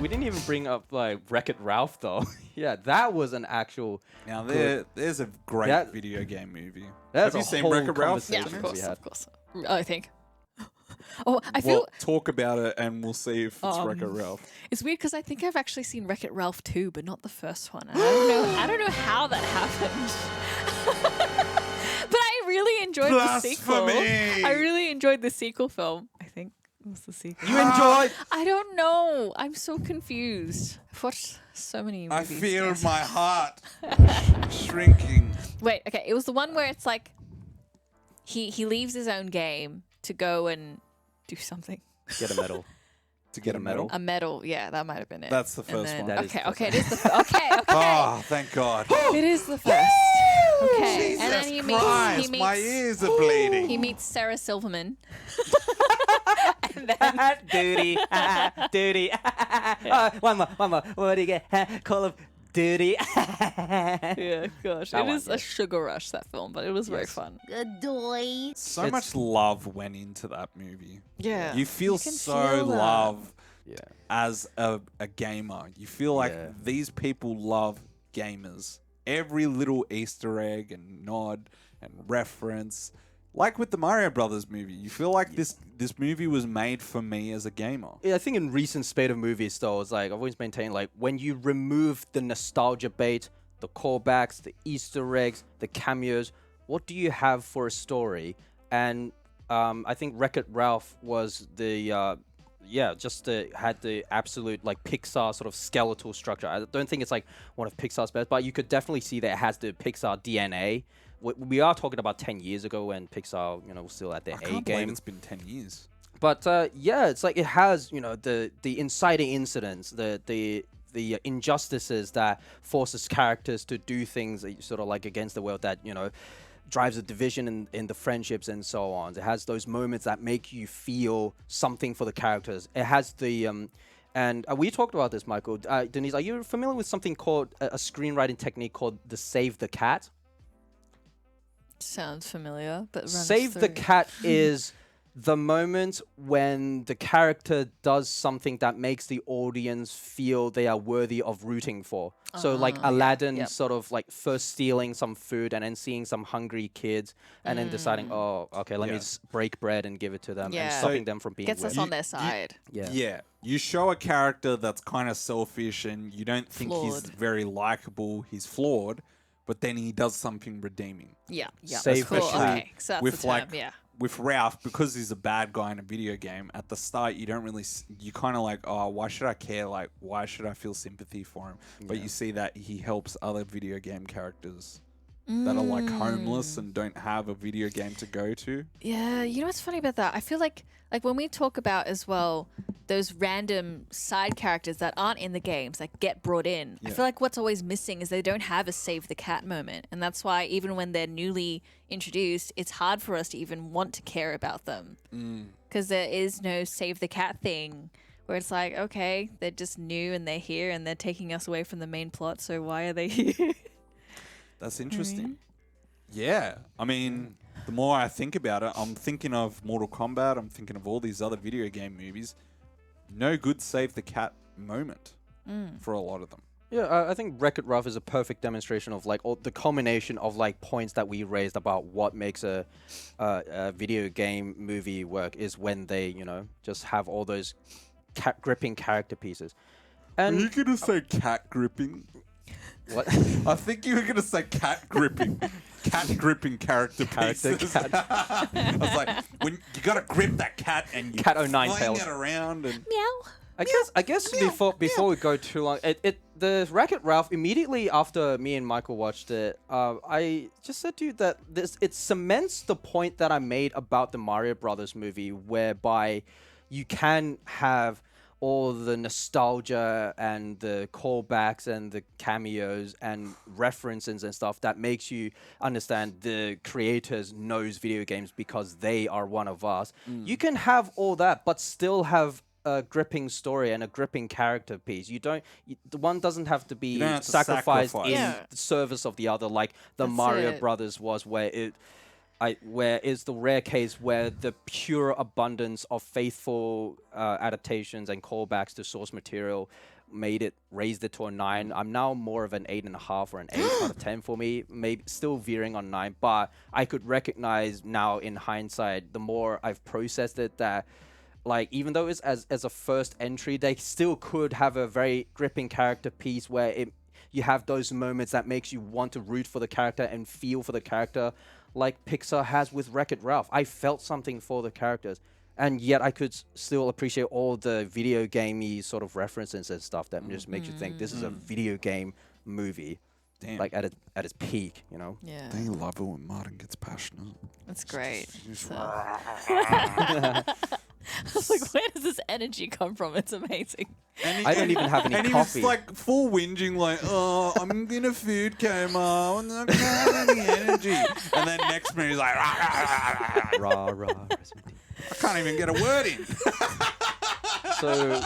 we didn't even bring up like Wreck-It Ralph though. Yeah, that was an actual. Now there's a great video game movie. That's Have you seen Wreck-It Ralph? Yeah, conversation of we course, had. of course. I think. Oh, I feel Well, talk about it and we'll see if it's Wreck-It Ralph. it's weird because I think I've actually seen Wreck-It Ralph 2, but not the first one. And I don't know how that happened. But I really enjoyed the sequel. Blasphemy! I really enjoyed the sequel film. I think it was the sequel. You enjoyed. I don't know. I'm so confused. I've watched so many I movies. feel yes. my heart shrinking. Wait, okay. It was the one where it's like he leaves his own game to go and do something. Get a medal. To get a medal? A medal. Yeah, that might have been it. That's the And first then- one. That is Okay, the okay. It is the okay, okay. Oh, thank God. It is the first. Okay. Jesus And then he Christ, meets my ears are bleeding. he meets Sarah Silverman. Duty. Duty. One more. What do you get? Call of Duty. Yeah, gosh. That It one, is a yes. sugar rush, that film, but it was very Yes. fun. So It's- much love went into that movie. Yeah. You feel can so feel that. love Yeah. as a gamer. You feel like Yeah. these people love gamers. Every little Easter egg and nod and reference. Like with the Mario Brothers movie, you feel like this movie was made for me as a gamer. Yeah, I think in recent spate of movies, though, it's like I've always maintained, like when you remove the nostalgia bait, the callbacks, the Easter eggs, the cameos, what do you have for a story? And I think Wreck-It Ralph was the had the absolute like Pixar sort of skeletal structure. I don't think it's like one of Pixar's best, but you could definitely see that it has the Pixar DNA. We are talking about 10 years ago when Pixar, was still at their I A can't believe game. it's been 10 years. But yeah, it's like it has, the inciting incidents, the injustices that forces characters to do things that sort of like against the world that, drives a division in the friendships and so on. It has those moments that make you feel something for the characters. It has the and we talked about this, Michael. Denise, are you familiar with something called a screenwriting technique called the Save the Cat? Sounds familiar, but run us Save the through. Cat is the moment when the character does something that makes the audience feel they are worthy of rooting for. So like Aladdin yep. sort of like first stealing some food and then seeing some hungry kids and then deciding, oh, okay, let me Yeah. just break bread and give it to them and Yeah. stopping them from being Gets us weird. on their side. Yeah. You show a character that's kind of selfish and you don't think he's Flawed. very likable, he's flawed, but then he does something redeeming. Yeah. Save cool. the cat. Okay, so that's With the term, like yeah. with Ralph, because he's a bad guy in a video game, at the start you don't really you kind of like, oh, why should I care? Like, why should I feel sympathy for him? But you see that he helps other video game characters that are like homeless and don't have a video game to go to. Yeah, you know what's funny about that? I feel like when we talk about as well those random side characters that aren't in the games that get brought in, I feel like what's always missing is they don't have a save the cat moment. And that's why even when they're newly introduced, it's hard for us to even want to care about them. Because there is no save the cat thing where it's like, okay, they're just new and they're here and they're taking us away from the main plot, so why are they here? That's interesting. Yeah. I mean, the more I think about it, I'm thinking of Mortal Kombat. I'm thinking of all these other video game movies. No good save the cat moment for a lot of them. Yeah, I think Wreck-It Ralph is a perfect demonstration of like all the combination of like points that we raised about what makes a video game movie work is when they, just have all those gripping character pieces. Are you And going to say cat gripping? what? I think you were going to say cat gripping. Cat gripping character Character pieces. cat. I was like, when you got to grip that cat and you Cat o' nine fling tails. it around and Meow. I guess before we go too long, the Wreck-It Ralph immediately after me and Michael watched it, I just said to you that it cements the point that I made about the Mario Brothers movie, whereby you can have all the nostalgia and the callbacks and the cameos and references and stuff that makes you understand the creators knows video games because they are one of us. You can have all that, but still have a gripping story and a gripping character piece. The one doesn't have to be don't have to sacrificed sacrifice. in Yeah. the service of the other, like the That's Mario it. Brothers was, where where is the rare case where the pure abundance of faithful adaptations and callbacks to source material raised it to a 9. I'm now more of an 8.5 or an 8 out of 10 for me. Maybe still veering on 9, but I could recognize now in hindsight, the more I've processed it, that like even though it's as a first entry, they still could have a very gripping character piece where you have those moments that makes you want to root for the character and feel for the character, like Pixar has with Wreck-It Ralph. I felt something for the characters, and yet I could still appreciate all the video gamey sort of references and stuff that just makes you think this is a video game movie. Damn. Like at its peak, you know? Yeah. Don't you love it when Martin gets passionate? That's great. So. And I was like, where does this energy come from? It's amazing. I don't even have any and coffee. he was like full whinging, like, oh, I'm in a food coma. I'm not gonna have any energy. And then next minute he's like, rah, rah, rah, rah. Rah, rah, I can't even get a word in. So